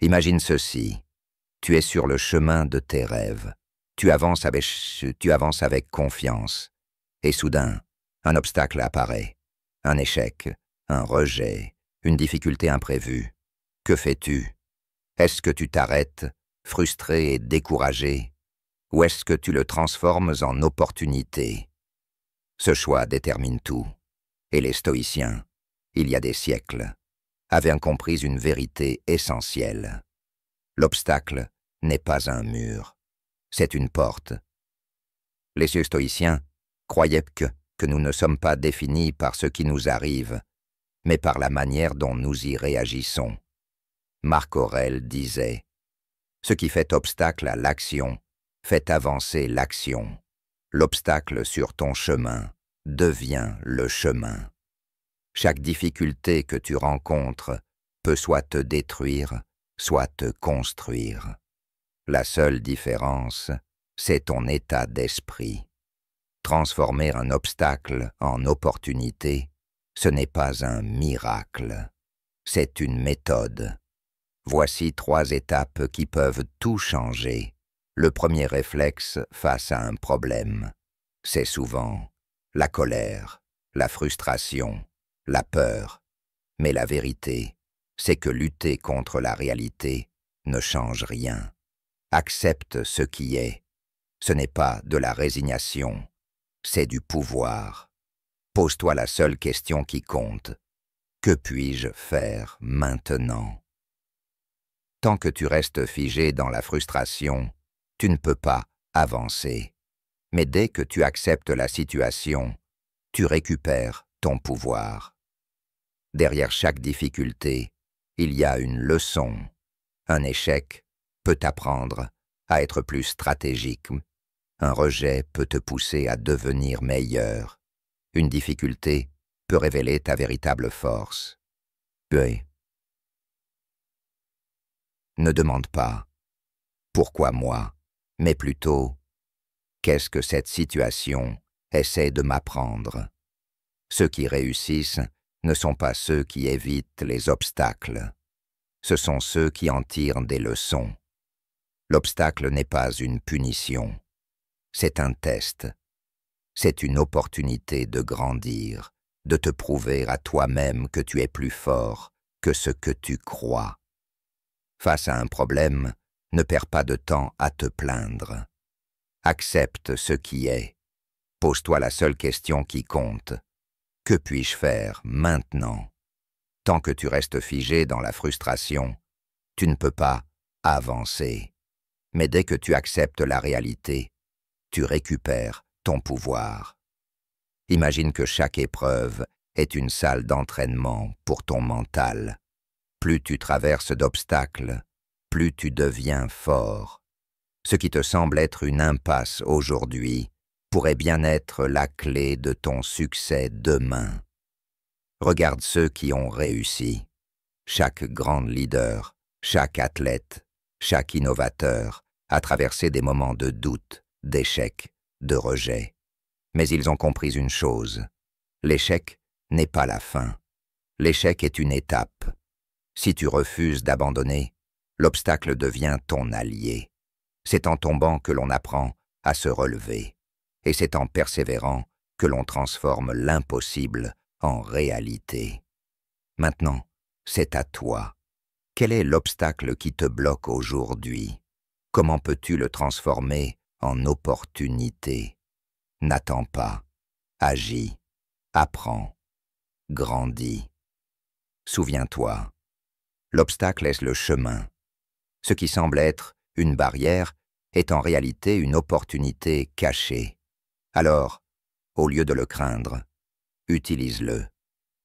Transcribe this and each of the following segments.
Imagine ceci. Tu es sur le chemin de tes rêves. Tu avances avec confiance. Et soudain, un obstacle apparaît. Un échec, un rejet, une difficulté imprévue. Que fais-tu? Est-ce que tu t'arrêtes, frustré et découragé? Ou est-ce que tu le transformes en opportunité? Ce choix détermine tout. Et les stoïciens, il y a des siècles, avaient compris une vérité essentielle. L'obstacle n'est pas un mur, c'est une porte. Les stoïciens croyaient que nous ne sommes pas définis par ce qui nous arrive, mais par la manière dont nous y réagissons. Marc Aurèle disait « Ce qui fait obstacle à l'action fait avancer l'action. L'obstacle sur ton chemin devient le chemin. » Chaque difficulté que tu rencontres peut soit te détruire, soit te construire. La seule différence, c'est ton état d'esprit. Transformer un obstacle en opportunité, ce n'est pas un miracle, c'est une méthode. Voici 3 étapes qui peuvent tout changer. Le premier réflexe face à un problème, c'est souvent la colère, la frustration, la peur. Mais la vérité, c'est que lutter contre la réalité ne change rien. Accepte ce qui est. Ce n'est pas de la résignation, c'est du pouvoir. Pose-toi la seule question qui compte. Que puis-je faire maintenant? Tant que tu restes figé dans la frustration, tu ne peux pas avancer. Mais dès que tu acceptes la situation, tu récupères ton pouvoir. Derrière chaque difficulté, il y a une leçon. Un échec peut t'apprendre à être plus stratégique. Un rejet peut te pousser à devenir meilleur. Une difficulté peut révéler ta véritable force. Puis, ne demande pas « Pourquoi moi ?» mais plutôt « Qu'est-ce que cette situation essaie de m'apprendre ?» Ceux qui réussissent ne sont pas ceux qui évitent les obstacles. Ce sont ceux qui en tirent des leçons. L'obstacle n'est pas une punition. C'est un test. C'est une opportunité de grandir, de te prouver à toi-même que tu es plus fort que ce que tu crois. Face à un problème, ne perds pas de temps à te plaindre. Accepte ce qui est. Pose-toi la seule question qui compte. Que puis-je faire maintenant? Tant que tu restes figé dans la frustration, tu ne peux pas avancer. Mais dès que tu acceptes la réalité, tu récupères ton pouvoir. Imagine que chaque épreuve est une salle d'entraînement pour ton mental. Plus tu traverses d'obstacles, plus tu deviens fort. Ce qui te semble être une impasse aujourd'hui pourrait bien être la clé de ton succès demain. Regarde ceux qui ont réussi. Chaque grand leader, chaque athlète, chaque innovateur a traversé des moments de doute, d'échec, de rejet. Mais ils ont compris une chose. L'échec n'est pas la fin. L'échec est une étape. Si tu refuses d'abandonner, l'obstacle devient ton allié. C'est en tombant que l'on apprend à se relever. Et c'est en persévérant que l'on transforme l'impossible en réalité. Maintenant, c'est à toi. Quel est l'obstacle qui te bloque aujourd'hui? Comment peux-tu le transformer en opportunité? N'attends pas. Agis. Apprends. Grandis. Souviens-toi. L'obstacle est le chemin. Ce qui semble être une barrière est en réalité une opportunité cachée. Alors, au lieu de le craindre, utilise-le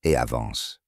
et avance.